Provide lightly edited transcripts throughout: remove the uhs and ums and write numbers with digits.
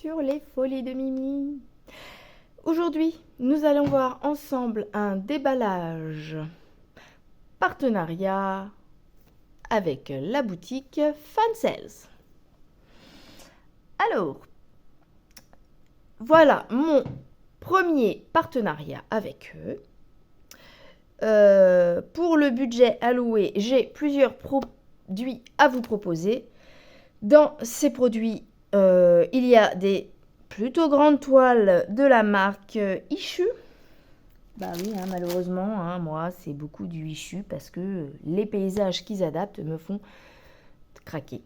sur les folies de Mimi. Aujourd'hui, nous allons voir ensemble un déballage partenariat avec la boutique Fansales. Alors, voilà mon premier partenariat avec eux. Pour le budget alloué, j'ai plusieurs produits à vous proposer. Dans ces produits, il y a des plutôt grandes toiles de la marque Ishu. Bah oui, malheureusement, moi, c'est beaucoup du Ishu parce que les paysages qu'ils adaptent me font craquer.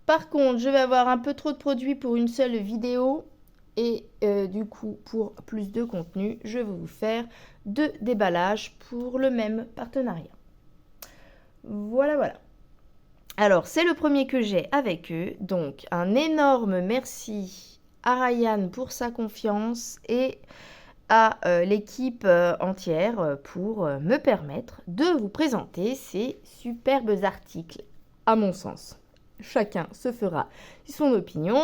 Par contre, je vais avoir un peu trop de produits pour une seule vidéo. Et du coup, pour plus de contenu, je vais vous faire 2 déballages pour le même partenariat. Voilà. Alors, c'est le premier que j'ai avec eux. Donc, un énorme merci à Ryan pour sa confiance et à l'équipe entière pour me permettre de vous présenter ces superbes articles, à mon sens. Chacun se fera son opinion.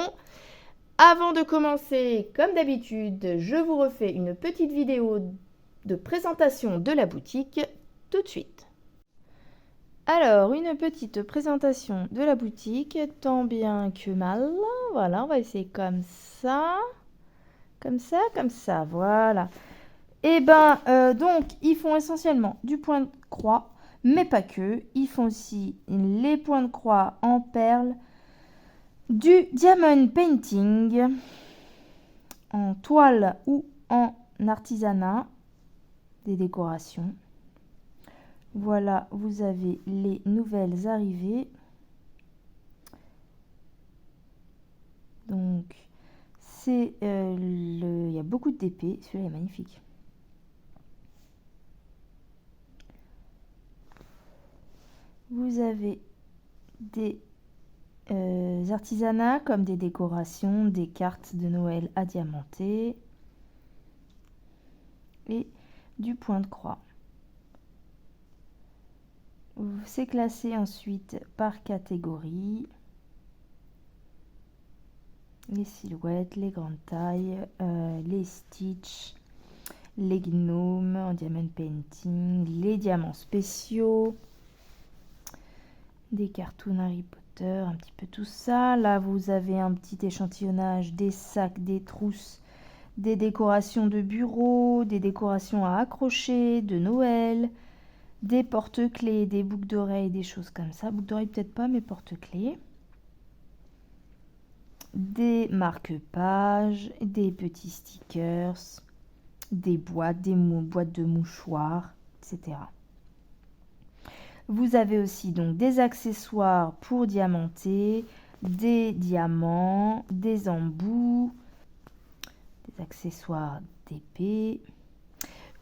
Avant de commencer, comme d'habitude, je vous refais une petite vidéo de présentation de la boutique tout de suite. Alors, une petite présentation de la boutique, tant bien que mal. Voilà, on va essayer comme ça, voilà. Et donc, ils font essentiellement du point de croix, mais pas que. Ils font aussi les points de croix en perles, du diamond painting, en toile ou en artisanat, des décorations. Voilà, vous avez les nouvelles arrivées. Donc, il y a beaucoup de DP, celui-là est magnifique. Vous avez des artisanats comme des décorations, des cartes de Noël à diamanter et du point de croix. C'est classé ensuite par catégorie. Les silhouettes, les grandes tailles, les stitch, les gnomes en diamond painting, les diamants spéciaux, des cartoons Harry Potter, un petit peu tout ça. Là, vous avez un petit échantillonnage des sacs, des trousses, des décorations de bureau, des décorations à accrocher, de Noël, des porte-clés, des boucles d'oreilles, des choses comme ça. Boucles d'oreilles peut-être pas, mais porte-clés. Des marque-pages, des petits stickers, des boîtes, boîtes de mouchoirs, etc. Vous avez aussi donc des accessoires pour diamanter, des diamants, des embouts, des accessoires d'épée.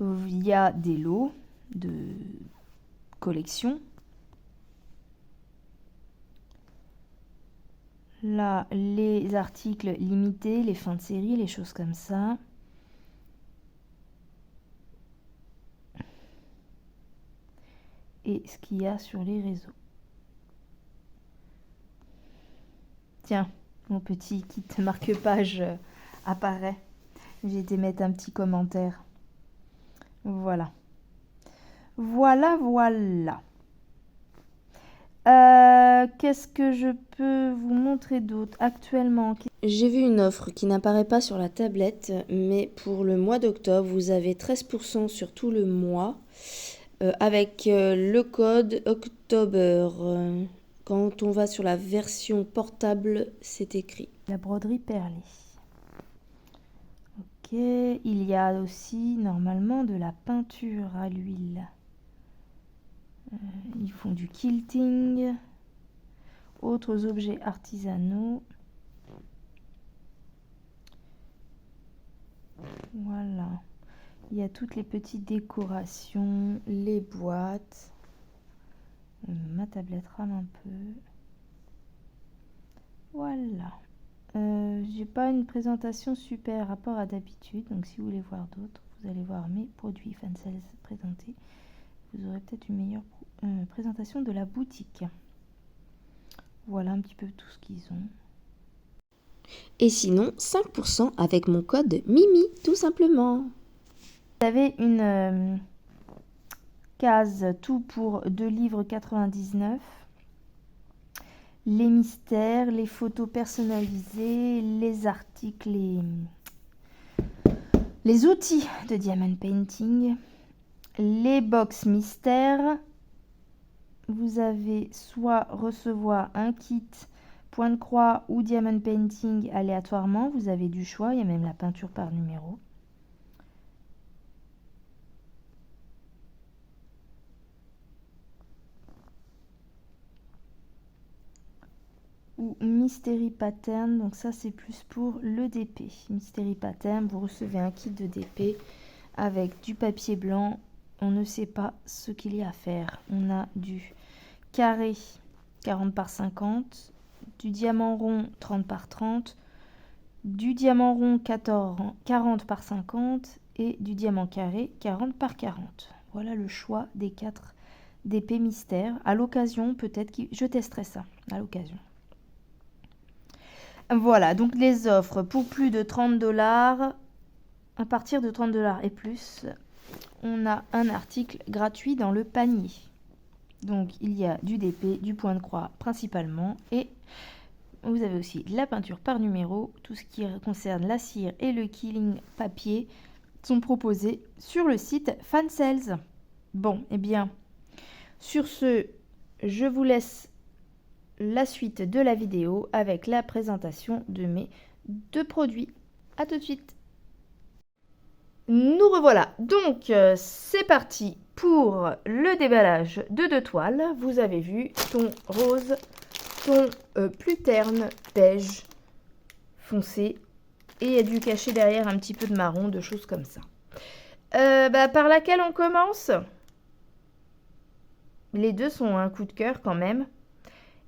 Il y a des lots de collection. Là, les articles limités, les fins de série, les choses comme ça. Et ce qu'il y a sur les réseaux. Tiens, mon petit kit marque-page apparaît. J'ai été mettre un petit commentaire. Voilà. Qu'est-ce que je peux vous montrer d'autre actuellement? J'ai vu une offre qui n'apparaît pas sur la tablette, mais pour le mois d'octobre, vous avez 13% sur tout le mois avec le code October. Quand on va sur la version portable, c'est écrit. La broderie perlée. Ok, il y a aussi normalement de la peinture à l'huile. Ils font du quilting, autres objets artisanaux. Voilà, il y a toutes les petites décorations, les boîtes. Ma tablette rame un peu. Voilà. J'ai pas une présentation super rapport à d'habitude, donc si vous voulez voir d'autres, vous allez voir mes produits Fansales présentés. Vous aurez peut-être une meilleure présentation de la boutique. Voilà un petit peu tout ce qu'ils ont. Et sinon, 5% avec mon code MIMI, tout simplement. Vous avez une case tout pour 2,99 livres. Les mystères, les photos personnalisées, les articles, les outils de diamond painting, les box mystères. Vous avez soit recevoir un kit point de croix ou diamond painting aléatoirement. Vous avez du choix, il y a même la peinture par numéro. Ou Mystery Pattern, donc ça c'est plus pour le DP. Mystery Pattern, vous recevez un kit de DP avec du papier blanc. On ne sait pas ce qu'il y a à faire. On a du carré 40 par 50, du diamant rond 30 par 30, du diamant rond 40 par 50 et du diamant carré 40 par 40. Voilà le choix des 4 DP mystères. À l'occasion, peut-être que je testerai ça à l'occasion. Voilà, donc les offres pour plus de 30 $, à partir de 30 $ et plus, on a un article gratuit dans le panier. Donc il y a du DP, du point de croix principalement, et vous avez aussi la peinture par numéro. Tout ce qui concerne la cire et le killing papier sont proposés sur le site Fansales. Bon, eh bien, sur ce, je vous laisse la suite de la vidéo avec la présentation de mes 2 produits. À tout de suite. Nous revoilà. Donc, c'est parti pour le déballage de 2 toiles. Vous avez vu, ton rose, ton plus terne beige foncé. Et il y a du caché derrière un petit peu de marron, de choses comme ça. Par laquelle on commence? Les deux sont un coup de cœur quand même.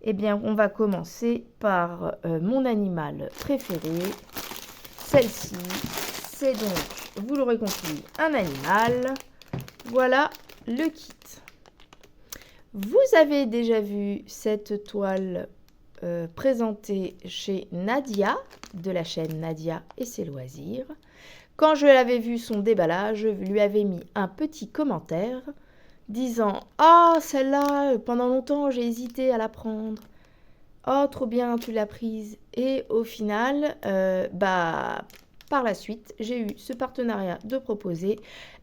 Eh bien, on va commencer par mon animal préféré. Celle-ci, c'est donc, vous l'aurez compris, un animal. Voilà le kit. Vous avez déjà vu cette toile présentée chez Nadia, de la chaîne Nadia et ses loisirs. Quand je l'avais vu son déballage, je lui avais mis un petit commentaire disant « Ah, celle-là, pendant longtemps, j'ai hésité à la prendre. Oh, trop bien, tu l'as prise. » Et au final, par la suite, j'ai eu ce partenariat de proposer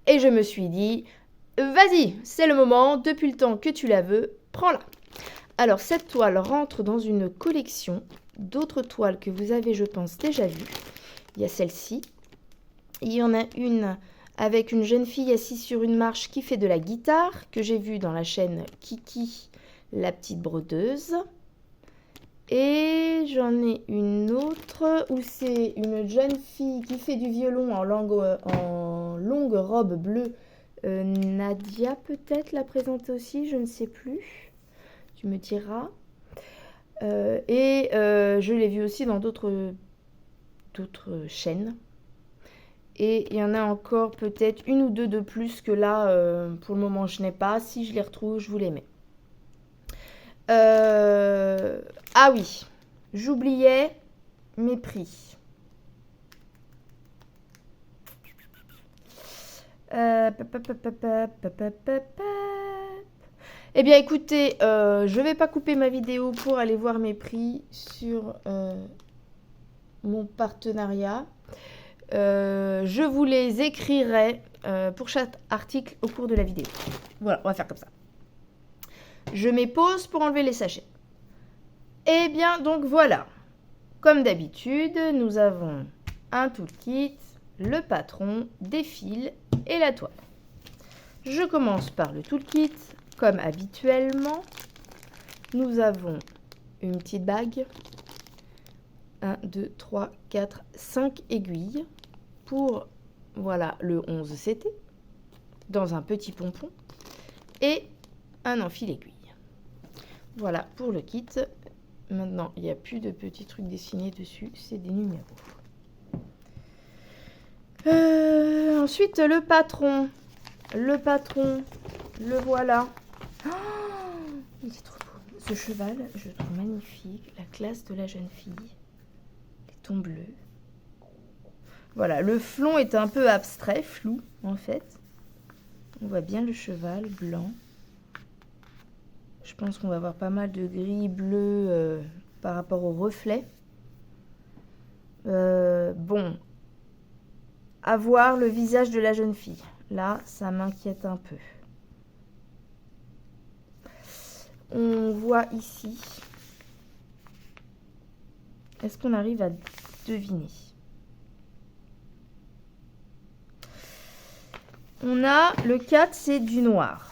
et je me suis dit « Vas-y, c'est le moment, depuis le temps que tu la veux, prends-la. » Alors, cette toile rentre dans une collection d'autres toiles que vous avez, je pense, déjà vues. Il y a celle-ci. Il y en a une avec une jeune fille assise sur une marche qui fait de la guitare, que j'ai vue dans la chaîne Kiki, la petite brodeuse. Et j'en ai une autre où c'est une jeune fille qui fait du violon en longue robe bleue. Nadia peut-être l'a présentée aussi, je ne sais plus. Tu me diras. Je l'ai vue aussi dans d'autres chaînes. Et il y en a encore peut-être une ou deux de plus que là, pour le moment, je n'ai pas. Si je les retrouve, je vous les mets. Ah oui, j'oubliais mes prix. Eh bien, écoutez, je ne vais pas couper ma vidéo pour aller voir mes prix sur mon partenariat. Je vous les écrirai pour chaque article au cours de la vidéo. Voilà, on va faire comme ça. Je mets pause pour enlever les sachets. Eh bien, donc voilà. Comme d'habitude, nous avons un toolkit, le patron, des fils et la toile. Je commence par le toolkit. Comme habituellement, nous avons une petite bague. 1, 2, 3, 4, 5 aiguilles pour, voilà, le 11 CT, dans un petit pompon, et un enfil aiguille. Voilà pour le kit. Maintenant, il n'y a plus de petits trucs dessinés dessus, c'est des numéros. Ensuite, le patron. Le voilà. Oh, il est trop beau. Ce cheval, je le trouve magnifique. La classe de la jeune fille. Les tons bleus. Voilà, le flanc est un peu abstrait, flou en fait. On voit bien le cheval blanc. Je pense qu'on va avoir pas mal de gris, bleu par rapport au reflet. Bon, à voir le visage de la jeune fille. Là, ça m'inquiète un peu. On voit ici. Est-ce qu'on arrive à deviner? On a le 4, c'est du noir.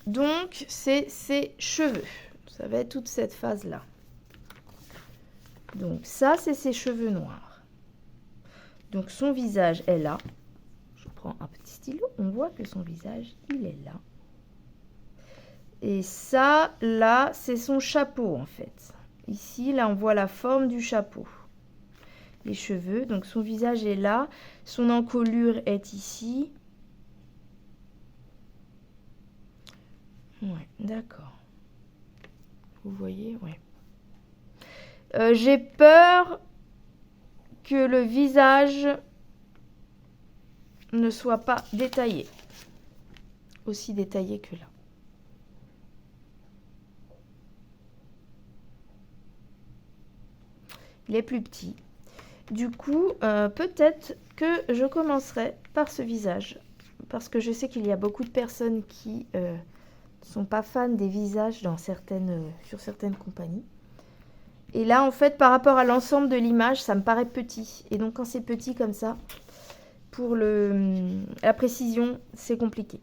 Donc, c'est ses cheveux. Ça va être toute cette phase-là. Donc, ça, c'est ses cheveux noirs. Donc, son visage est là. Je prends un petit stylo. On voit que son visage, il est là. Et ça, là, c'est son chapeau, en fait. Ici, là, on voit la forme du chapeau. Les cheveux. Donc, son visage est là. Son encolure est ici. Ouais, d'accord. Vous voyez, ouais. J'ai peur que le visage ne soit pas détaillé. Aussi détaillé que là. Il est plus petit. Du coup, peut-être que je commencerai par ce visage. Parce que je sais qu'il y a beaucoup de personnes qui ne sont pas fans des visages sur certaines compagnies. Et là, en fait, par rapport à l'ensemble de l'image, ça me paraît petit. Et donc, quand c'est petit comme ça, pour la précision, c'est compliqué.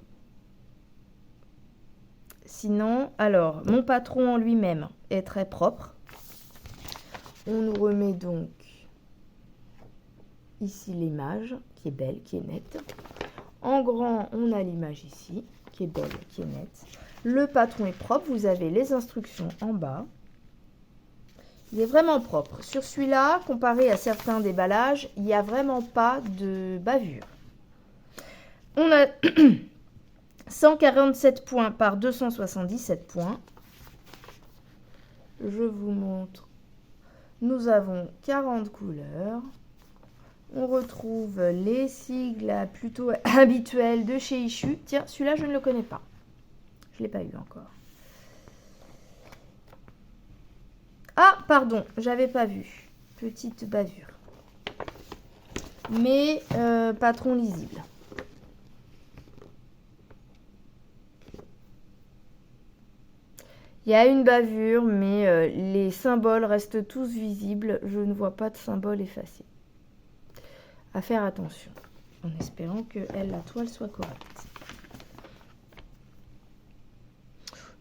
Sinon, alors, mon patron en lui-même est très propre. On nous remet donc ici l'image, qui est belle, qui est nette. En grand, on a l'image ici, qui est belle, qui est nette. Le patron est propre, vous avez les instructions en bas. Il est vraiment propre. Sur celui-là, comparé à certains déballages, il n'y a vraiment pas de bavure. On a 147 points par 277 points. Je vous montre. Nous avons 40 couleurs. On retrouve les sigles plutôt habituels de chez Ishu. Tiens, celui-là, je ne le connais pas. Je ne l'ai pas eu encore. Ah, pardon, j'avais pas vu. Petite bavure. Mais patron lisible. Il y a une bavure, mais les symboles restent tous visibles. Je ne vois pas de symbole effacé. À faire attention, en espérant que la toile soit correcte.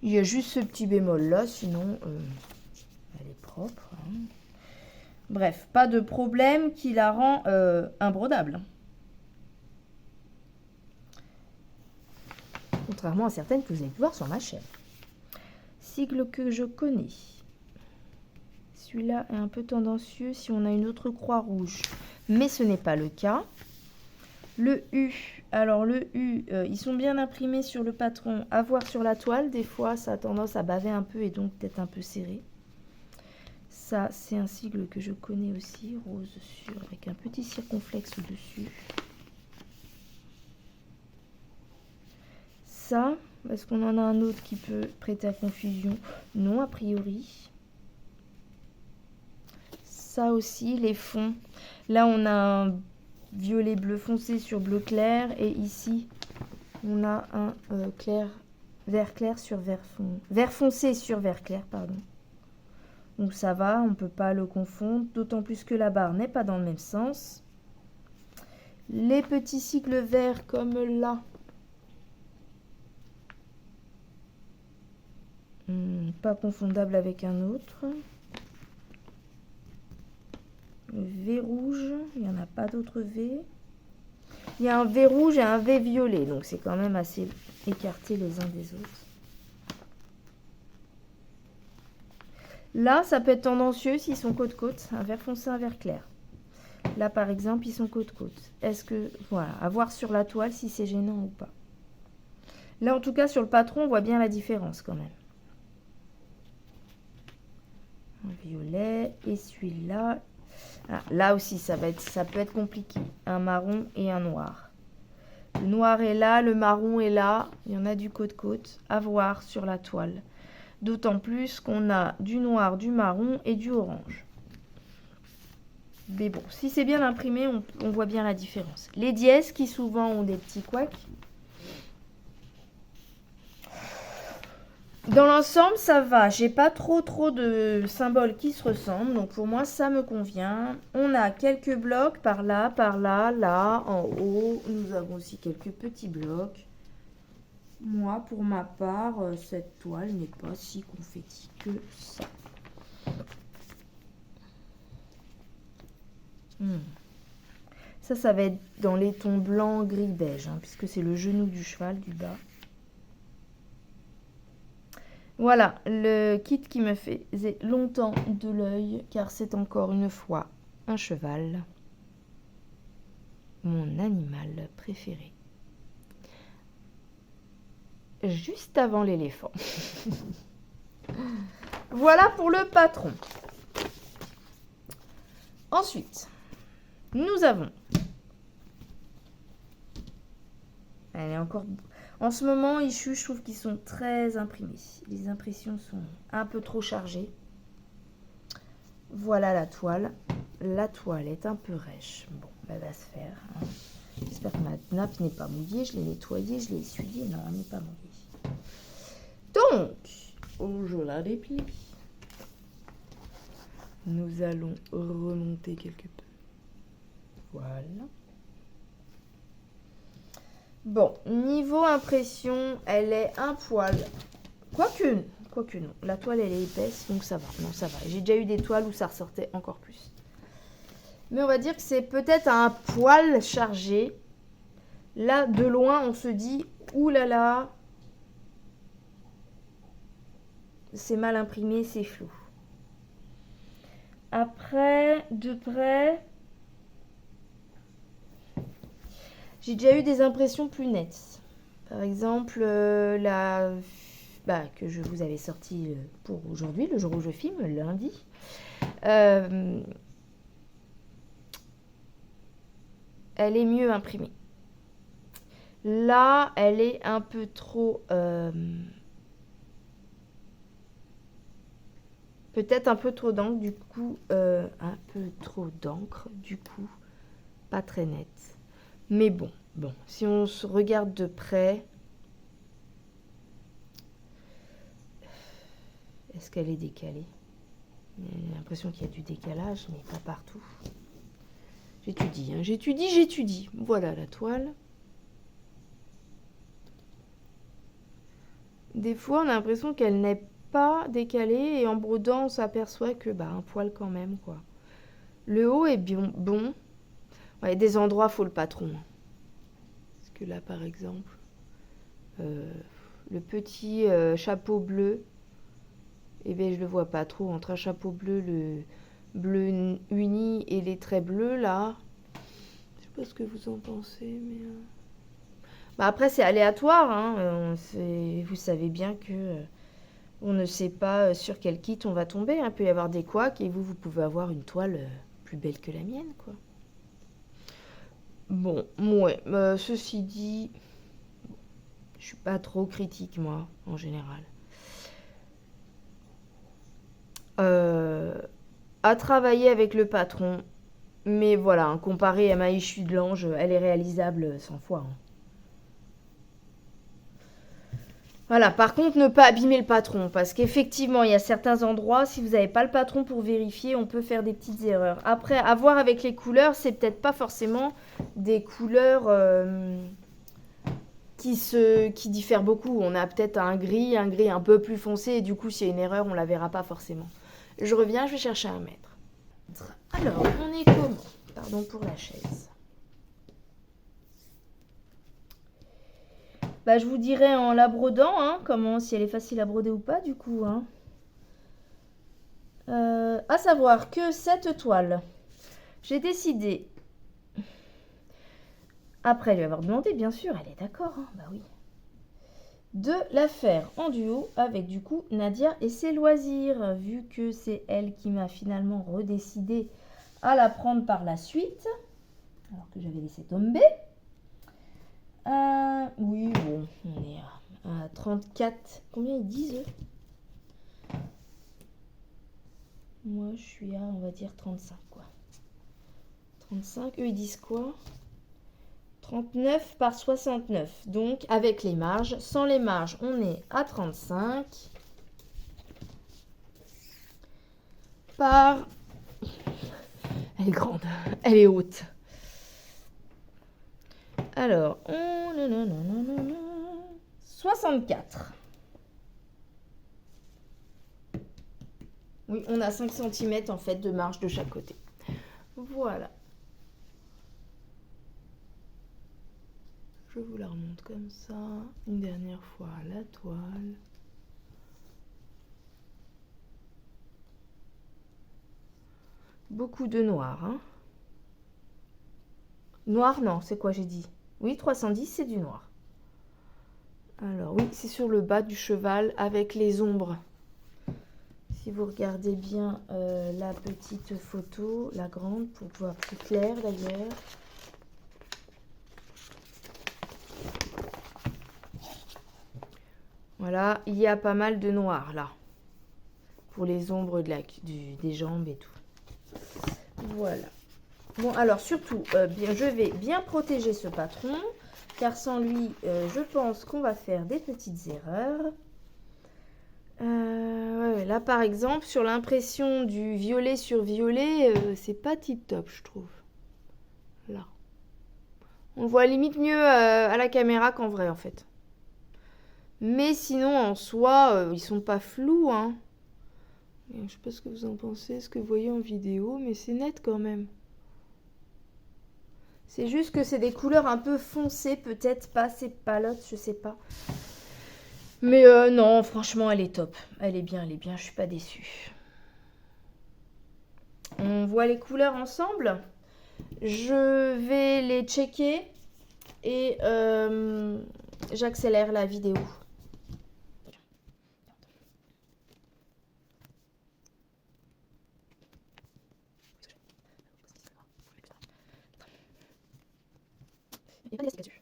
Il y a juste ce petit bémol là, sinon elle est propre. Hein. Bref, pas de problème qui la rend imbrodable. Contrairement à certaines que vous avez pu voir sur ma chaîne. Sigle que je connais. Celui-là est un peu tendancieux si on a une autre croix rouge. Mais ce n'est pas le cas. Le U, alors le U, ils sont bien imprimés sur le patron. À voir sur la toile, des fois ça a tendance à baver un peu et donc peut-être un peu serré. Ça, c'est un sigle que je connais aussi, rose sur, avec un petit circonflexe au-dessus. Ça, est-ce qu'on en a un autre qui peut prêter à confusion? Non, a priori. Ça aussi, les fonds. Là, on a un violet bleu foncé sur bleu clair. Et ici, on a un vert clair sur vert foncé sur vert clair, pardon. Donc ça va, on ne peut pas le confondre. D'autant plus que la barre n'est pas dans le même sens. Les petits cycles verts comme là. Pas confondable avec un autre. Le V rouge, il n'y en a pas d'autre V. Il y a un V rouge et un V violet, donc c'est quand même assez écarté les uns des autres. Là, ça peut être tendancieux s'ils sont côte-côte, un vert foncé, un vert clair. Là, par exemple, ils sont côte-côte. Est-ce que, voilà, à voir sur la toile si c'est gênant ou pas. Là, en tout cas, sur le patron, on voit bien la différence quand même. Un violet. Et celui-là. Ah, là aussi, ça peut être compliqué. Un marron et un noir. Le noir est là, le marron est là. Il y en a du côte-côte. À voir sur la toile. D'autant plus qu'on a du noir, du marron et du orange. Mais bon, si c'est bien imprimé, on voit bien la différence. Les dièses qui souvent ont des petits couacs. Dans l'ensemble, ça va. J'ai pas trop de symboles qui se ressemblent. Donc pour moi, ça me convient. On a quelques blocs par là, là, en haut. Nous avons aussi quelques petits blocs. Moi, pour ma part, cette toile n'est pas si confetti que ça. Ça va être dans les tons blanc, gris, beige, hein, puisque c'est le genou du cheval du bas. Voilà, le kit qui me faisait longtemps de l'œil, car c'est encore une fois un cheval, mon animal préféré. Juste avant l'éléphant. Voilà pour le patron. Ensuite, nous avons... Elle est encore... En ce moment, Issu, je trouve qu'ils sont très imprimés. Les impressions sont un peu trop chargées. Voilà la toile. La toile est un peu rêche. Bon, elle va se faire. Hein. J'espère que ma nappe n'est pas mouillée. Je l'ai nettoyée, je l'ai essuyée. Non, elle n'est pas mouillée. Donc, je la déplie. Nous allons remonter quelque peu. Voilà. Bon, niveau impression, elle est un poil. Quoique non. La toile, elle est épaisse, donc ça va. Non, ça va. J'ai déjà eu des toiles où ça ressortait encore plus. Mais on va dire que c'est peut-être un poil chargé. Là, de loin, on se dit, oulala, c'est mal imprimé, c'est flou. Après, de près... J'ai déjà eu des impressions plus nettes. Par exemple, la que je vous avais sortie pour aujourd'hui, le jour où je filme, lundi. Elle est mieux imprimée. Là, elle est un peu trop... peut-être un peu trop d'encre, du coup... un peu trop d'encre, du coup, pas très nette. Mais bon, si on se regarde de près, est-ce qu'elle est décalée? J'ai l'impression qu'il y a du décalage, mais pas partout. J'étudie, hein, j'étudie. Voilà la toile. Des fois, on a l'impression qu'elle n'est pas décalée et en brodant, on s'aperçoit que un poil quand même, quoi. Le haut est bon. Ouais, des endroits, faut le patron. Parce que là, par exemple, le petit chapeau bleu, eh bien, je le vois pas trop. Entre un chapeau bleu, le bleu uni et les traits bleus, là. Je sais pas ce que vous en pensez, mais... après, c'est aléatoire. Hein. Vous savez bien que on ne sait pas sur quel kit on va tomber. Hein. Il peut y avoir des couacs et vous pouvez avoir une toile plus belle que la mienne, quoi. Bon, ouais. Ceci dit, je suis pas trop critique, moi, en général. À travailler avec le patron. Mais voilà, hein, comparé à ma issue de l'ange, elle est réalisable 100 fois. Hein. Voilà, par contre, ne pas abîmer le patron. Parce qu'effectivement, il y a certains endroits, si vous n'avez pas le patron pour vérifier, on peut faire des petites erreurs. Après, à voir avec les couleurs, c'est peut-être pas forcément des couleurs qui diffèrent beaucoup. On a peut-être un gris un peu plus foncé, et du coup, s'il y a une erreur, on la verra pas forcément. Je reviens, je vais chercher un mètre. Alors, on est comment? Pardon pour la chaise. Je vous dirai en la brodant, hein, si elle est facile à broder ou pas, du coup. Hein. À savoir que cette toile, j'ai décidé, après lui avoir demandé, bien sûr, elle est d'accord, hein, oui. de la faire en duo avec du coup Nadia et ses loisirs, vu que c'est elle qui m'a finalement redécidé à la prendre par la suite, alors que j'avais laissé tomber. Oui, bon, on est à 34. Combien ils disent eux? Moi, je suis à, on va dire, 35, quoi. 35, eux, ils disent quoi? 39 par 69. Donc, avec les marges. Sans les marges, on est à 35. Par... Elle est grande. Elle est haute. Alors, 64. Oui, on a 5 cm en fait de marge de chaque côté. Voilà. Je vous la remonte comme ça. Une dernière fois la toile. Beaucoup de noir. Hein. Noir, non, c'est quoi j'ai dit? Oui, 310, c'est du noir. Alors oui, c'est sur le bas du cheval avec les ombres. Si vous regardez bien la petite photo, la grande, pour voir plus clair d'ailleurs. Voilà, il y a pas mal de noir là. Pour les ombres des jambes et tout. Voilà. Bon, alors surtout, je vais bien protéger ce patron. Car sans lui, je pense qu'on va faire des petites erreurs. Ouais, là, par exemple, sur l'impression du violet sur violet, c'est pas tip top, je trouve. Là. On voit limite mieux à la caméra qu'en vrai, en fait. Mais sinon, en soi, ils sont pas flous, hein. Je sais pas ce que vous en pensez, ce que vous voyez en vidéo, mais c'est net quand même. C'est juste que c'est des couleurs un peu foncées, peut-être pas ces palottes, je sais pas. Mais non, franchement, elle est top. Elle est bien, je suis pas déçue. On voit les couleurs ensemble. Je vais les checker et j'accélère la vidéo. Il n'y a pas d'élastique là-dessus.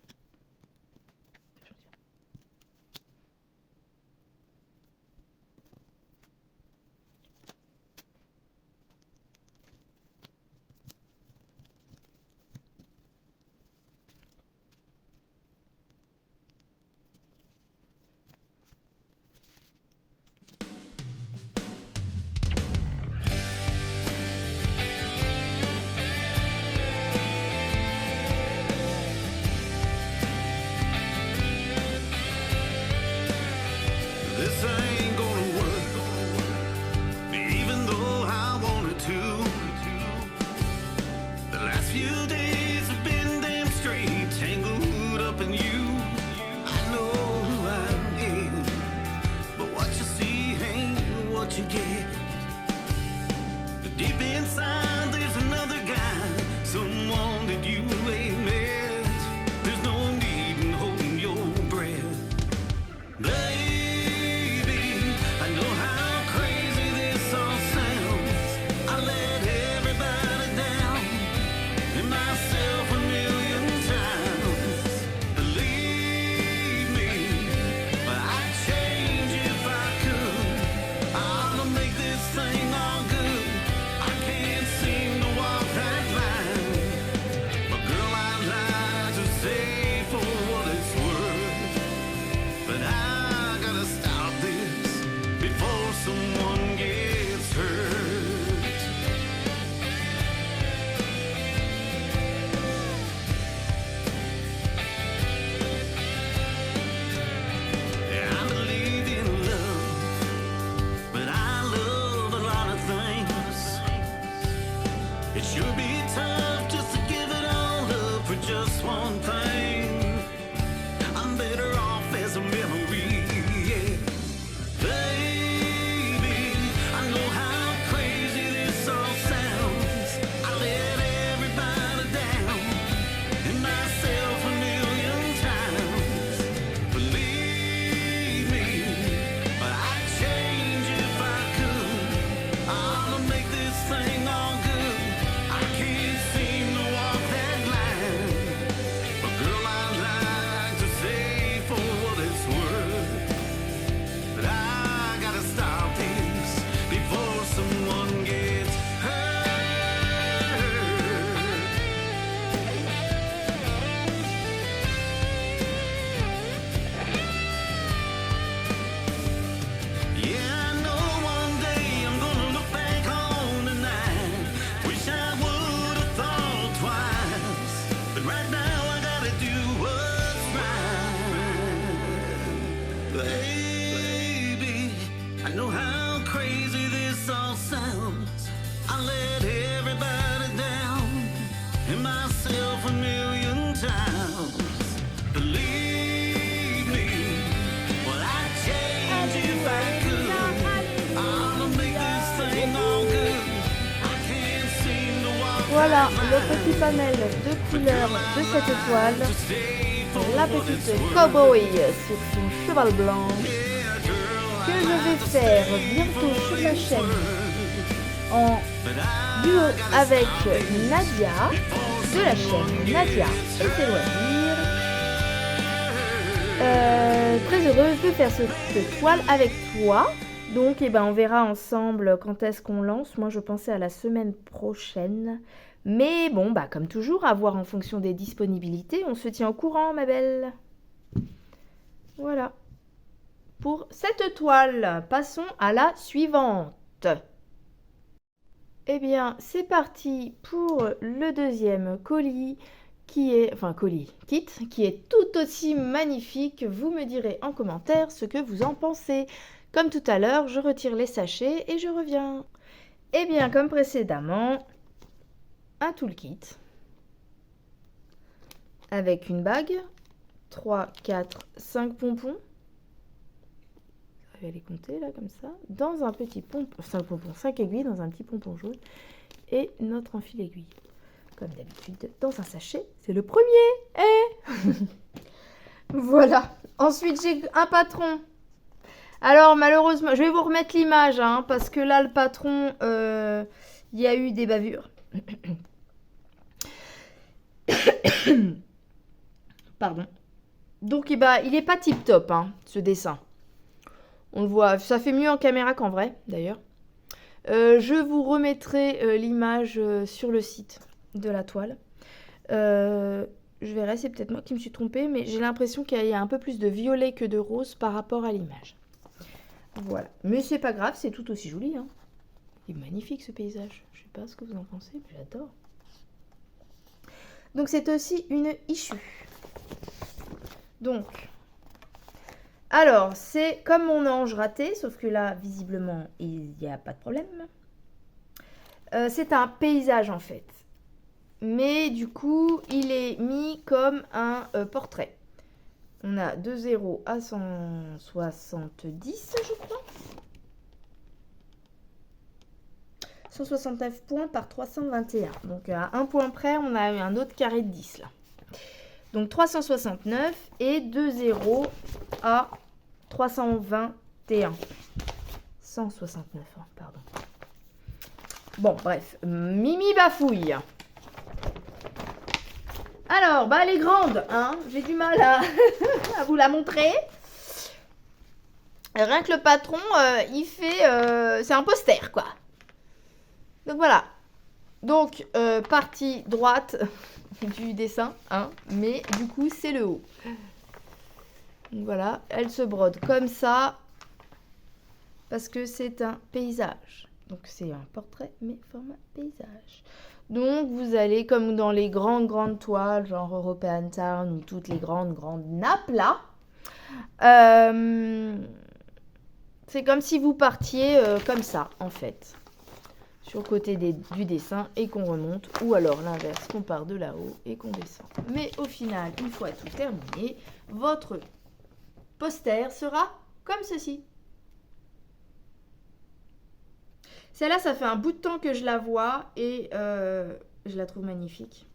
voilà le petit panel de couleurs de cette toile. La petite cowboy sur son cheval blanc que je vais faire bientôt sur la chaîne en duo avec Nadia de la chaîne Nadia et ses loisirs. Très heureuse de faire cette toile avec toi. Donc on verra ensemble quand est-ce qu'on lance. Moi je pensais à la semaine prochaine. Mais bon, comme toujours, à voir en fonction des disponibilités. On se tient au courant, ma belle. Voilà. Pour cette toile, passons à la suivante. Eh bien, c'est parti pour le deuxième colis, kit, qui est tout aussi magnifique. Vous me direz en commentaire ce que vous en pensez. Comme tout à l'heure, je retire les sachets et je reviens. Eh bien, comme précédemment, un toolkit avec une bague, 3, 4, 5 pompons. Je vais les compter là comme ça. Dans un petit pompon, 5 aiguilles dans un petit pompon jaune et notre enfile aiguille. Comme d'habitude, dans un sachet, c'est le premier. Voilà. Ensuite, j'ai un patron. Alors, malheureusement, je vais vous remettre l'image parce que là, le patron, il y a eu des bavures. Pardon. Donc, il n'est pas tip top, ce dessin. On le voit, ça fait mieux en caméra qu'en vrai, d'ailleurs. Je vous remettrai l'image sur le site de la toile. Je verrai, c'est peut-être moi qui me suis trompée, mais j'ai l'impression qu'il y a un peu plus de violet que de rose par rapport à l'image. Voilà. Mais c'est pas grave, c'est tout aussi joli. Il est magnifique ce paysage. Je sais pas ce que vous en pensez, mais j'adore. Donc c'est aussi une issue. Donc, alors c'est comme mon ange raté, sauf que là visiblement il n'y a pas de problème. C'est un paysage en fait, mais du coup il est mis comme un portrait. On a 2 zéros à 170, je crois. 169 points par 321. Donc à un point près, on a un autre carré de 10 là. Donc 369 et 2 zéros à 321. 169, pardon. Bon, bref. Mimi bafouille. Alors, elle est grande, j'ai du mal à vous la montrer. Rien que le patron, il fait... c'est un poster, quoi. Donc, voilà. Donc, partie droite du dessin, mais du coup, c'est le haut. Donc, voilà, elle se brode comme ça, parce que c'est un paysage. Donc, c'est un portrait, mais format paysage. Donc, vous allez, comme dans les grandes toiles, genre European Town ou toutes les grandes nappes là. C'est comme si vous partiez comme ça, en fait. Sur le côté du dessin et qu'on remonte. Ou alors l'inverse, qu'on part de là-haut et qu'on descend. Mais au final, une fois tout terminé, votre poster sera comme ceci. Celle-là, ça fait un bout de temps que je la vois et je la trouve magnifique.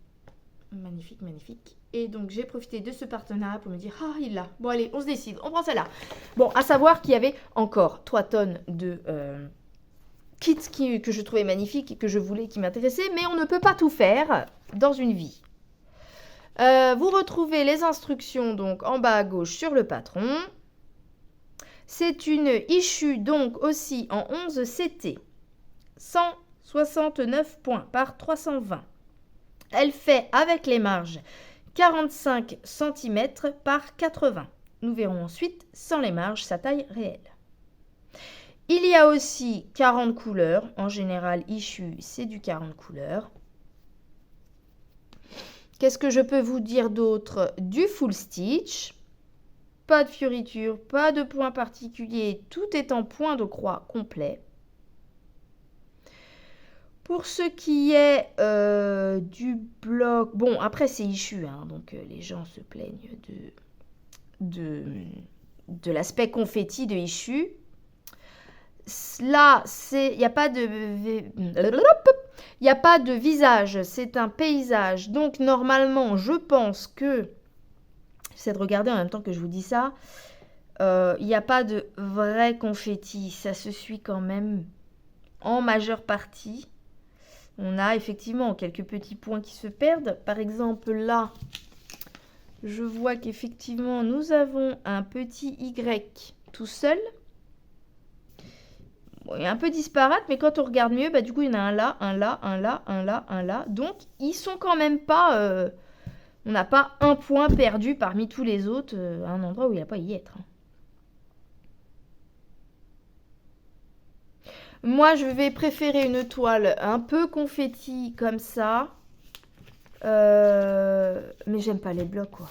Magnifique, magnifique. Et donc, j'ai profité de ce partenariat pour me dire, il l'a. Bon, allez, on se décide, on prend celle-là. Bon, à savoir qu'il y avait encore 3 tonnes de kits que je trouvais magnifiques et que je voulais, qui m'intéressaient, mais on ne peut pas tout faire dans une vie. Vous retrouvez les instructions donc en bas à gauche sur le patron. C'est une issue donc aussi en 11 CT. 169 points par 320. Elle fait avec les marges 45 cm par 80. Nous verrons ensuite sans les marges sa taille réelle. Il y a aussi 40 couleurs. En général, issue, c'est du 40 couleurs. Qu'est-ce que je peux vous dire d'autre? Du full stitch. Pas de fioriture, pas de point particulier. Tout est en point de croix complet. Pour ce qui est du bloc... Bon, après, c'est issue, donc les gens se plaignent de l'aspect confetti de issue. Là, il n'y a pas de... Il n'y a pas de visage, c'est un paysage. Donc normalement, je pense que... J'essaie de regarder en même temps que je vous dis ça. Il n'y a pas de vrai confetti. Ça se suit quand même en majeure partie. On a effectivement quelques petits points qui se perdent. Par exemple, là, je vois qu'effectivement, nous avons un petit Y tout seul. Bon, il est un peu disparate, mais quand on regarde mieux, bah, du coup, il y en a un là, un là, un là, un là, un là. Donc, ils sont quand même pas... on n'a pas un point perdu parmi tous les autres à un endroit où il n'y a pas à y être. Moi, je vais préférer une toile un peu confetti comme ça. Mais j'aime pas les blocs, quoi.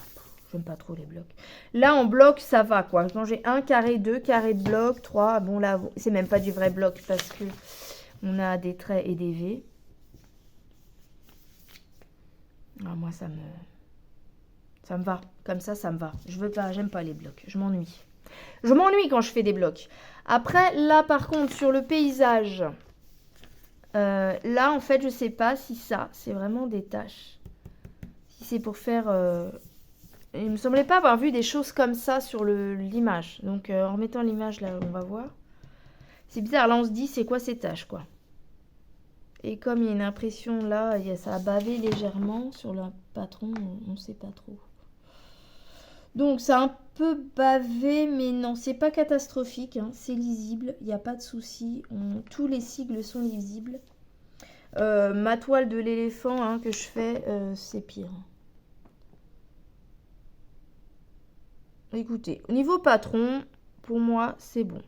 J'aime pas trop les blocs. Là, en bloc, ça va, quoi. Quand j'ai 1 carré, 2 carrés de bloc, 3. Bon, là, c'est même pas du vrai bloc parce que on a des traits et des V. Ah, moi, ça me va. Comme ça me va. Je veux pas, j'aime pas les blocs. Je m'ennuie. Je m'ennuie quand je fais des blocs. Après, là, par contre, sur le paysage, là, en fait, je sais pas si ça, c'est vraiment des taches. Si c'est pour faire... il me semblait pas avoir vu des choses comme ça sur l'image. Donc, en remettant l'image, là, on va voir. C'est bizarre. Là, on se dit, c'est quoi ces taches, quoi. Et comme il y a une impression, là, ça a bavé légèrement sur le patron, on ne sait pas trop. Donc, c'est un peu bavé, mais non, c'est pas catastrophique. Hein, c'est lisible, il n'y a pas de souci. Tous les sigles sont lisibles. Ma toile de l'éléphant hein, que je fais, c'est pire. Écoutez, au niveau patron, pour moi, c'est bon.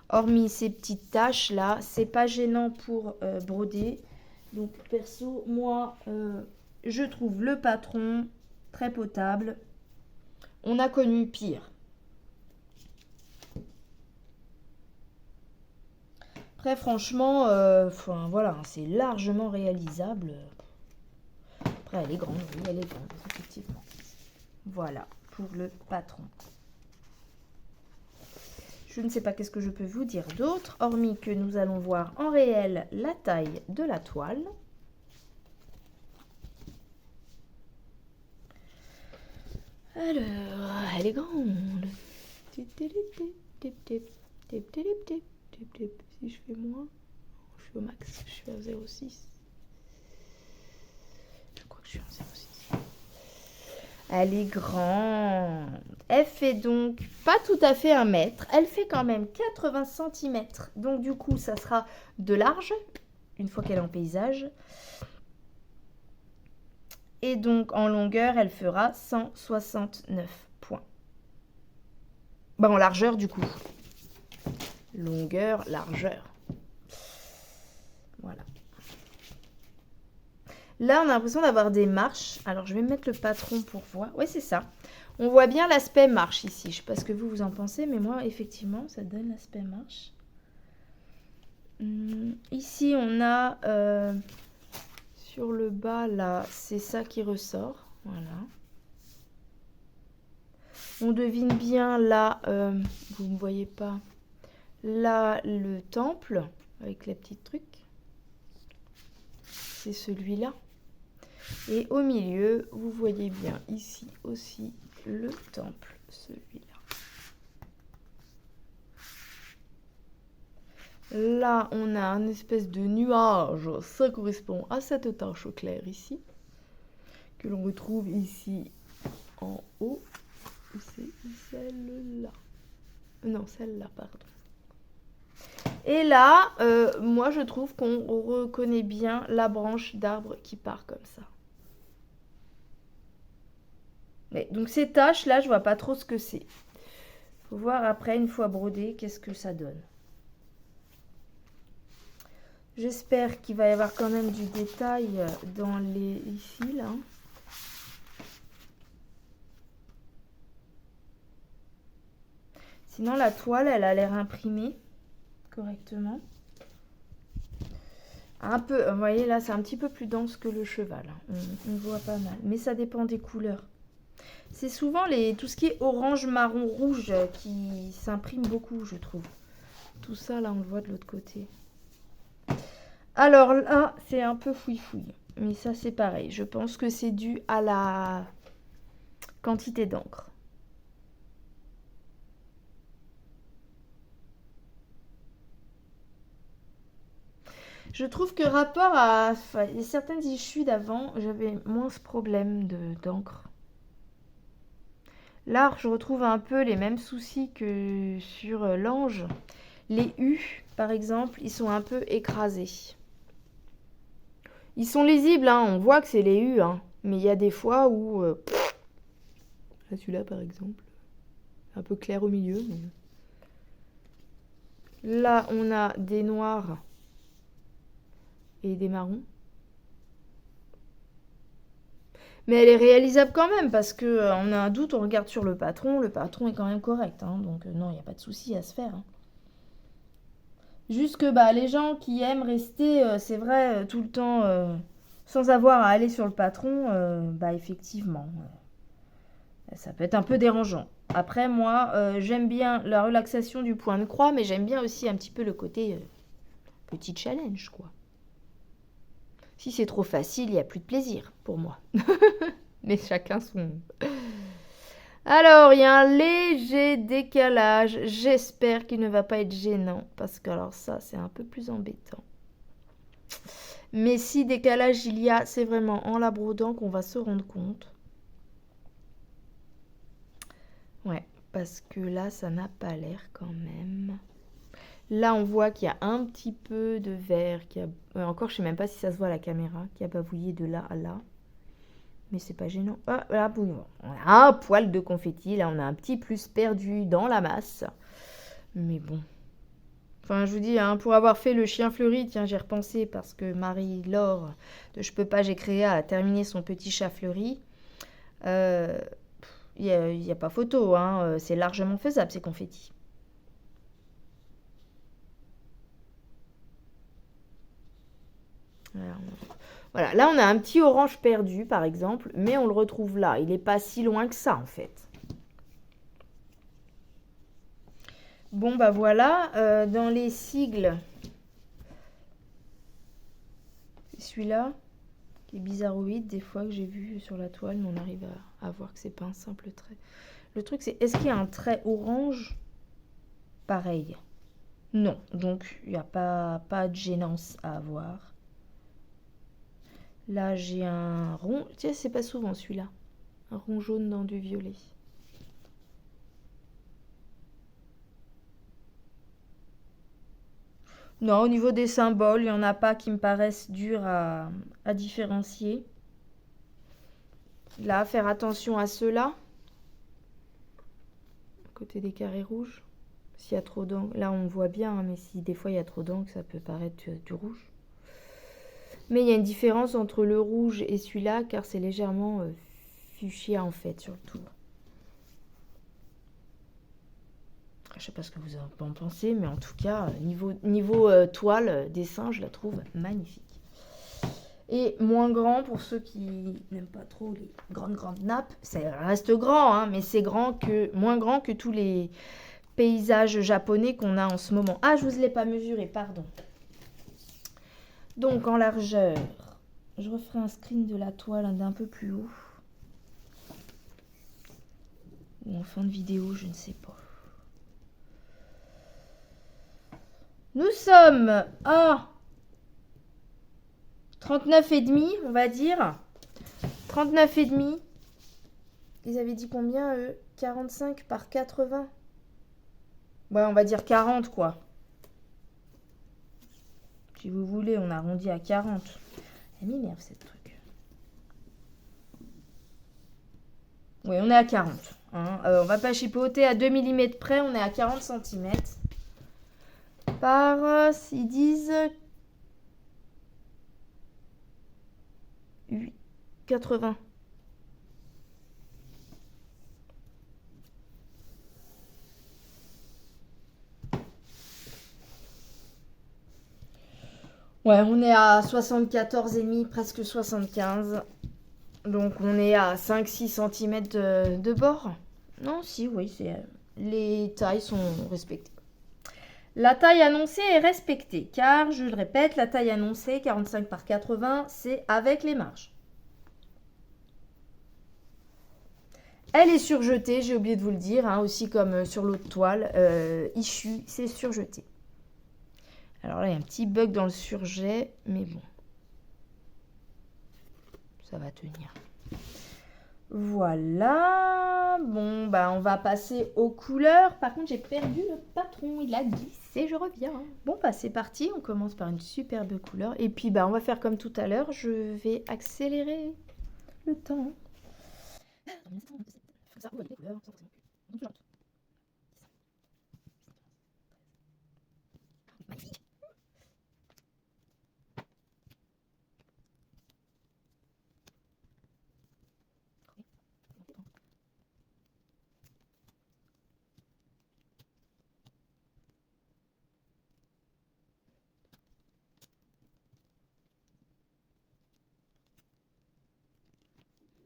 Hormis ces petites taches là, c'est pas gênant pour broder. Donc, perso, moi, je trouve le patron très potable. On a connu pire. Après, franchement, voilà, c'est largement réalisable. Après, elle est grande, oui, elle est grande, effectivement. Voilà, pour le patron. Je ne sais pas qu'est-ce que je peux vous dire d'autre, hormis que nous allons voir en réel la taille de la toile. Alors, elle est grande. Si je fais moins, je suis au max, je suis à 0,6. Je crois que je suis à 0,6. Elle est grande. Elle fait donc pas tout à fait 1 mètre. Elle fait quand même 80 cm. Donc du coup, ça sera de large, une fois qu'elle est en paysage. Et donc en longueur, elle fera 169 points. Bah, en largeur du coup. Longueur, largeur. Voilà. Là, on a l'impression d'avoir des marches. Alors, je vais mettre le patron pour voir. Oui, c'est ça. On voit bien l'aspect marche ici. Je ne sais pas ce que vous en pensez, mais moi, effectivement, ça donne l'aspect marche. Ici, on a sur le bas, là, c'est ça qui ressort. Voilà. On devine bien là, vous ne voyez pas, là, le temple avec les petits trucs. C'est celui-là. Et au milieu, vous voyez bien ici aussi le temple, celui-là. Là, on a un espèce de nuage, ça correspond à cette tache claire ici, que l'on retrouve ici en haut. C'est celle-là. Non, celle-là, pardon. Et là, moi, je trouve qu'on reconnaît bien la branche d'arbre qui part comme ça. Mais, donc, ces taches-là, je vois pas trop ce que c'est. Faut voir après, une fois brodé, qu'est-ce que ça donne. J'espère qu'il va y avoir quand même du détail dans les ici, là. Sinon, la toile, elle a l'air imprimée correctement. Un peu, vous voyez là, c'est un petit peu plus dense que le cheval. On voit pas mal, mais ça dépend des couleurs. C'est souvent tout ce qui est orange, marron, rouge qui s'imprime beaucoup, je trouve. Tout ça, là, on le voit de l'autre côté. Alors là, c'est un peu fouille-fouille. Mais ça, c'est pareil. Je pense que c'est dû à la quantité d'encre. Je trouve que rapport à certaines issues d'avant, j'avais moins ce problème d'encre. Là, je retrouve un peu les mêmes soucis que sur l'ange. Les U, par exemple, ils sont un peu écrasés. Ils sont lisibles, hein, on voit que c'est les U, hein, mais il y a des fois où... là, celui-là, par exemple, un peu clair au milieu. Mais... Là, on a des noirs et des marrons. Mais elle est réalisable quand même, parce que on a un doute, on regarde sur le patron est quand même correct, hein, donc non, il n'y a pas de souci à se faire. Hein. Juste que les gens qui aiment rester, c'est vrai, tout le temps sans avoir à aller sur le patron, effectivement, ça peut être un peu dérangeant. Après, moi, j'aime bien la relaxation du point de croix, mais j'aime bien aussi un petit peu le côté petit challenge, quoi. Si c'est trop facile, il n'y a plus de plaisir pour moi. Mais chacun son... Alors, il y a un léger décalage. J'espère qu'il ne va pas être gênant. Parce que alors ça, c'est un peu plus embêtant. Mais si décalage il y a, c'est vraiment en la brodant qu'on va se rendre compte. Ouais, parce que là, ça n'a pas l'air quand même. Là, on voit qu'il y a un petit peu de vert. Encore, je ne sais même pas si ça se voit à la caméra, qui a bavouillé de là à là. Mais c'est pas gênant. Ah, là, on a un poil de confetti. Là, on a un petit plus perdu dans la masse. Mais bon. Enfin, je vous dis, hein, pour avoir fait le chien fleuri, tiens, j'ai repensé parce que Marie-Laure de Je peux pas, j'ai créé a terminé son petit chat fleuri. Il n'y a pas photo, hein, c'est largement faisable ces confettis. Voilà, là on a un petit orange perdu par exemple, mais on le retrouve là. Il n'est pas si loin que ça en fait. Bon voilà, dans les sigles, c'est celui-là qui est bizarroïde des fois que j'ai vu sur la toile, mais on arrive à voir que c'est pas un simple trait. Le truc c'est, est-ce qu'il y a un trait orange pareil? Non, donc il n'y a pas de gênance à avoir. Là j'ai un rond, tiens c'est pas souvent celui-là, un rond jaune dans du violet. Non, au niveau des symboles, il n'y en a pas qui me paraissent durs à différencier. Là, faire attention à ceux-là. À côté des carrés rouges. S'il y a trop d'encre, là on voit bien, hein, mais si des fois il y a trop d'encre, ça peut paraître du rouge. Mais il y a une différence entre le rouge et celui-là, car c'est légèrement fuchsia en fait sur le tour. Je sais pas ce que vous en pensez, mais en tout cas, niveau toile, dessin, je la trouve magnifique. Et moins grand, pour ceux qui n'aiment pas trop les grandes nappes, ça reste grand, hein, mais c'est moins grand que tous les paysages japonais qu'on a en ce moment. Ah, je vous l'ai pas mesuré, pardon. Donc en largeur, je referai un screen de la toile d'un peu plus haut. Ou en fin de vidéo, je ne sais pas. Nous sommes à 39,5, on va dire. 39,5. Ils avaient dit combien, eux? 45 par 80. Ouais, on va dire 40, quoi. Si vous voulez, on arrondit à 40. Elle m'énerve, cette truc. Oui, on est à 40. Hein. On va pas chipoter à 2 mm près, on est à 40 cm. Par, ils disent 80. Ouais, on est à 74,5, presque 75. Donc on est à 5-6 cm de bord. Non, si, oui, les tailles sont respectées. La taille annoncée est respectée, car, je le répète, la taille annoncée, 45 par 80, c'est avec les marges. Elle est surjetée, j'ai oublié de vous le dire, hein, aussi comme sur l'autre toile, issue, c'est surjeté. Alors là, il y a un petit bug dans le surjet, mais bon, ça va tenir. Voilà, bon, bah on va passer aux couleurs. Par contre, j'ai perdu le patron, il a glissé, je reviens. Bon, bah c'est parti, on commence par une superbe couleur. Et puis, bah on va faire comme tout à l'heure, je vais accélérer le temps. Magnifique.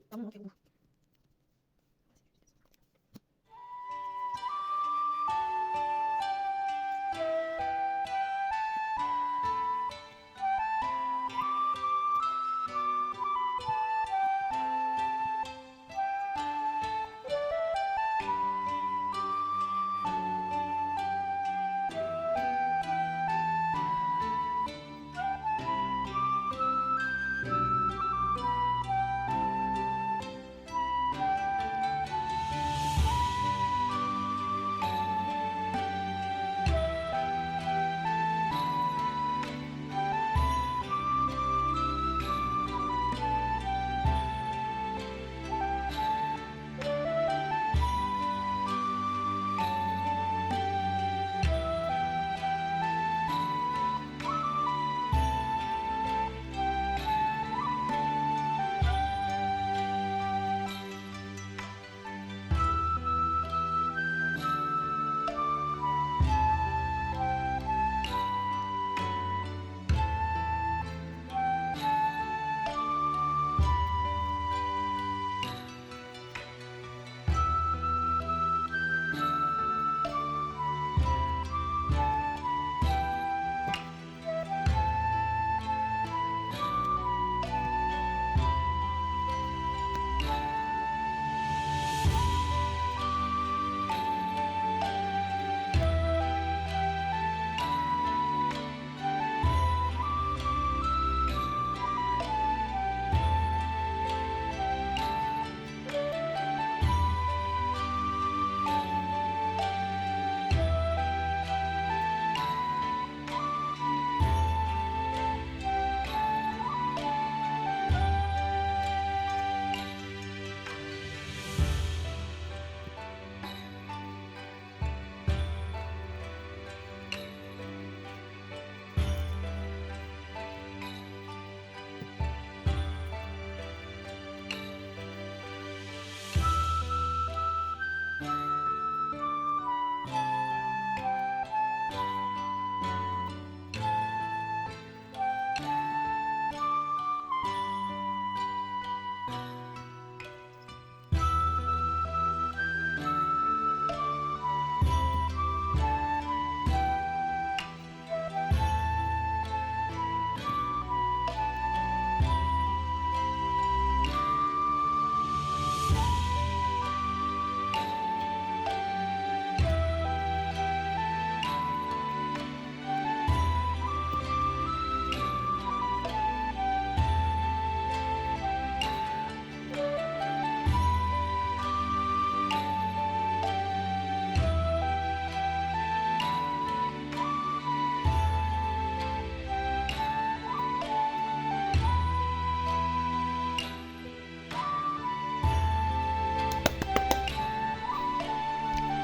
Pardon, quel goût.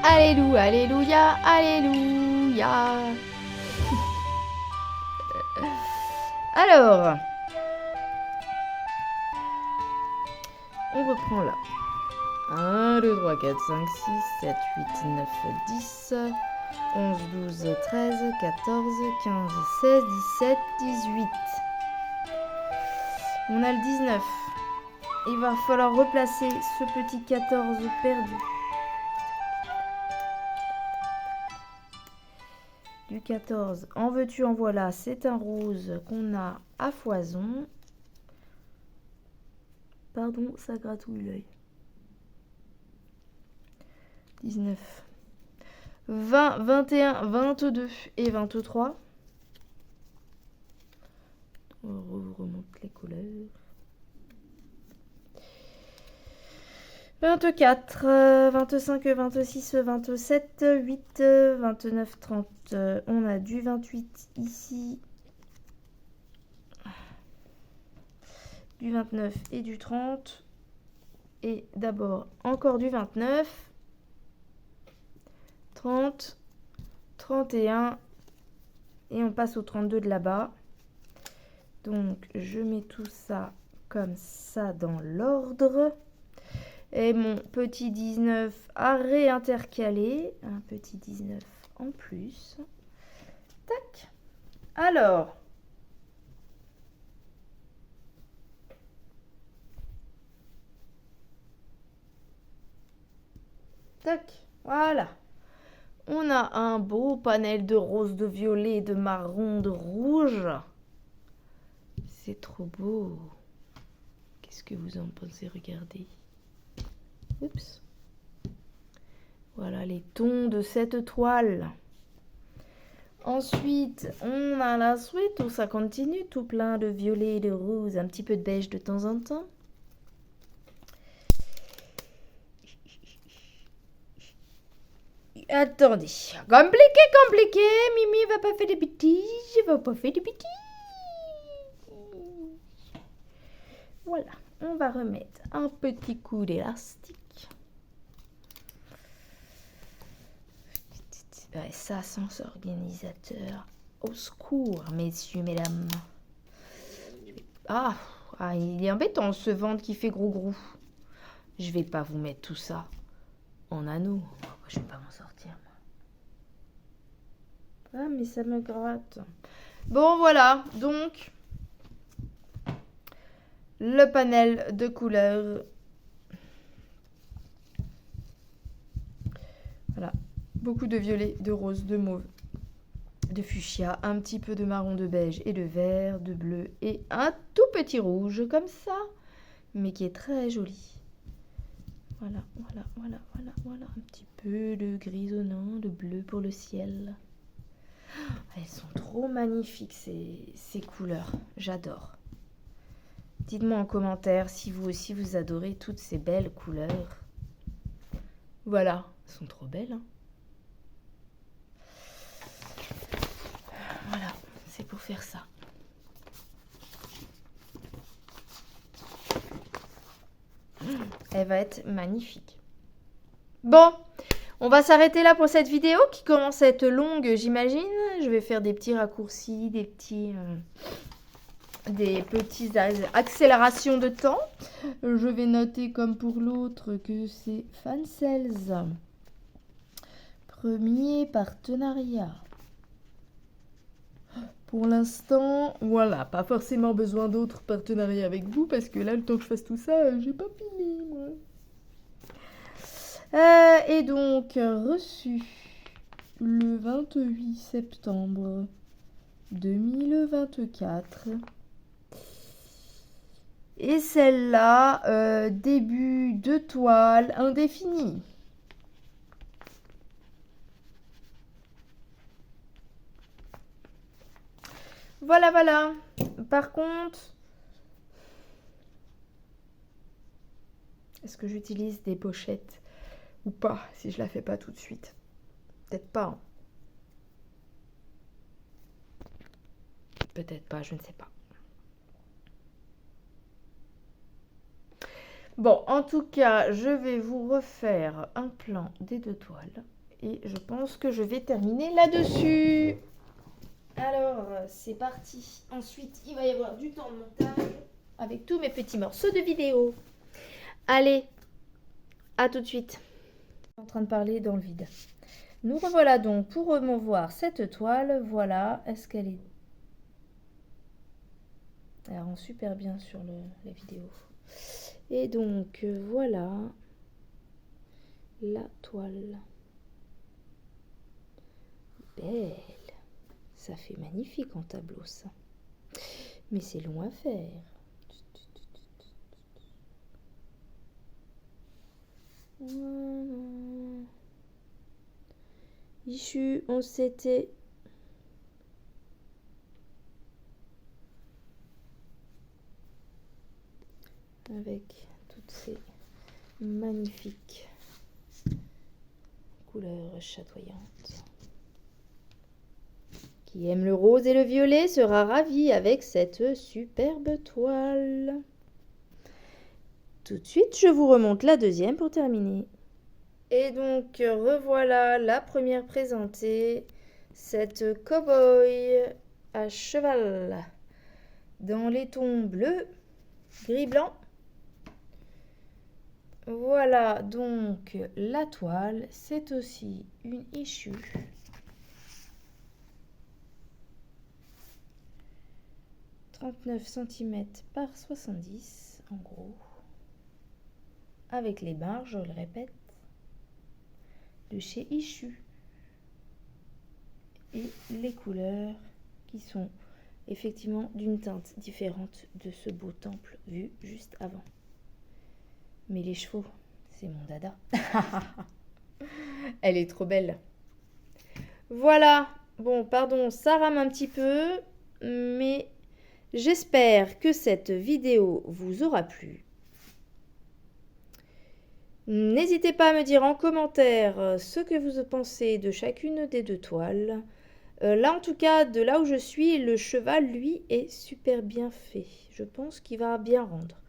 Alléluia, alléluia, alléluia. Alors, on reprend là. 1, 2, 3, 4, 5, 6, 7, 8, 9, 10, 11, 12, 13, 14, 15, 16, 17, 18. On a le 19. Il va falloir replacer ce petit 14 perdu. du 14. En veux-tu, en voilà. C'est un rose qu'on a à foison. Pardon, ça gratouille l'œil. 19. 20, 21, 22 et 23. On remonte les couleurs. 24, 25, 26, 27, 8, 29, 30. On a du 28 ici. Du 29 et du 30. Et d'abord encore du 29. 30, 31. Et on passe au 32 de là-bas. Donc je mets tout ça comme ça dans l'ordre. Et mon petit 19 à réintercaler. Un petit 19 en plus. Tac. Alors. Tac. Voilà. On a un beau panel de rose, de violet, de marron, de rouge. C'est trop beau. Qu'est-ce que vous en pensez? Regardez. Oups. Voilà les tons de cette toile. Ensuite, on a la suite où ça continue, tout plein de violet, de rose, un petit peu de beige de temps en temps. Attendez, compliqué, Mimi va pas faire des bêtises, Voilà, on va remettre un petit coup d'élastique. Ouais, ça, sens organisateur. Au secours, messieurs, mesdames. Ah, il est embêtant ce ventre qui fait gros. Je vais pas vous mettre tout ça en anneau. Je vais pas m'en sortir, moi. Ah, mais ça me gratte. Bon, voilà. Donc, le panel de couleurs. Voilà. Beaucoup de violet, de rose, de mauve, de fuchsia, un petit peu de marron, de beige et de vert, de bleu et un tout petit rouge comme ça, mais qui est très joli. Voilà. Un petit peu de grisonnant, de bleu pour le ciel. Elles sont trop magnifiques ces couleurs, j'adore. Dites-moi en commentaire si vous aussi vous adorez toutes ces belles couleurs. Voilà, elles sont trop belles. Hein. Voilà, c'est pour faire ça. Elle va être magnifique. Bon, on va s'arrêter là pour cette vidéo qui commence à être longue, j'imagine. Je vais faire des petits raccourcis, des petites accélérations de temps. Je vais noter comme pour l'autre que c'est Fansels. Premier partenariat. Pour l'instant, voilà, pas forcément besoin d'autres partenariats avec vous parce que là, le temps que je fasse tout ça, j'ai pas fini, moi. Et donc, reçu le 28 septembre 2024. Et celle-là, début de toile indéfinie. Voilà. Par contre, est-ce que j'utilise des pochettes ou pas si je la fais pas tout de suite? Peut-être pas. Hein. Peut-être pas, je ne sais pas. Bon, en tout cas, je vais vous refaire un plan des deux toiles. Et je pense que je vais terminer là-dessus. Alors, c'est parti. Ensuite, il va y avoir du temps de montage avec tous mes petits morceaux de vidéo. Allez, à tout de suite. Je suis en train de parler dans le vide. Nous revoilà donc pour revoir cette toile. Voilà, est-ce qu'elle est... Elle rend super bien sur la vidéo. Et donc, voilà la toile. Belle. Ça fait magnifique en tableau, ça. Mais c'est long à faire. Voilà. Issu, on s'était... Avec toutes ces magnifiques couleurs chatoyantes. Qui aime le rose et le violet sera ravi avec cette superbe toile. Tout de suite, je vous remonte la deuxième pour terminer. Et donc, revoilà la première présentée, cette cow-boy à cheval dans les tons bleus, gris-blanc. Voilà donc la toile, c'est aussi une issue. « 39 cm par 70 en gros. Avec les barres, je le répète, de chez Issue. Et les couleurs qui sont effectivement d'une teinte différente de ce beau temple vu juste avant. Mais les chevaux, c'est mon dada. Elle est trop belle. Voilà. Bon, pardon, ça rame un petit peu, mais j'espère que cette vidéo vous aura plu. N'hésitez pas à me dire en commentaire ce que vous pensez de chacune des deux toiles. Là, en tout cas, de là où je suis, le cheval, lui, est super bien fait. Je pense qu'il va bien rendre.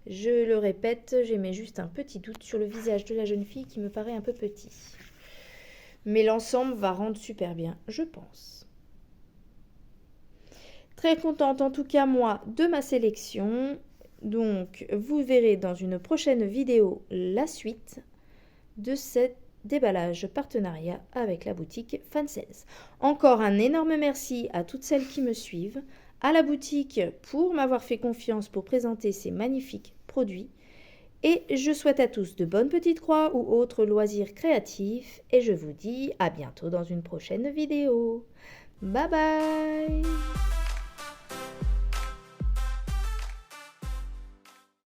Je le répète, j'émets juste un petit doute sur le visage de la jeune fille qui me paraît un peu petit. Mais l'ensemble va rendre super bien, je pense. Très contente en tout cas moi de ma sélection. Donc vous verrez dans une prochaine vidéo la suite de cet déballage partenariat avec la boutique Fansales. Encore un énorme merci à toutes celles qui me suivent, à la boutique pour m'avoir fait confiance pour présenter ces magnifiques produits. Et je souhaite à tous de bonnes petites croix ou autres loisirs créatifs. Et je vous dis à bientôt dans une prochaine vidéo. Bye bye!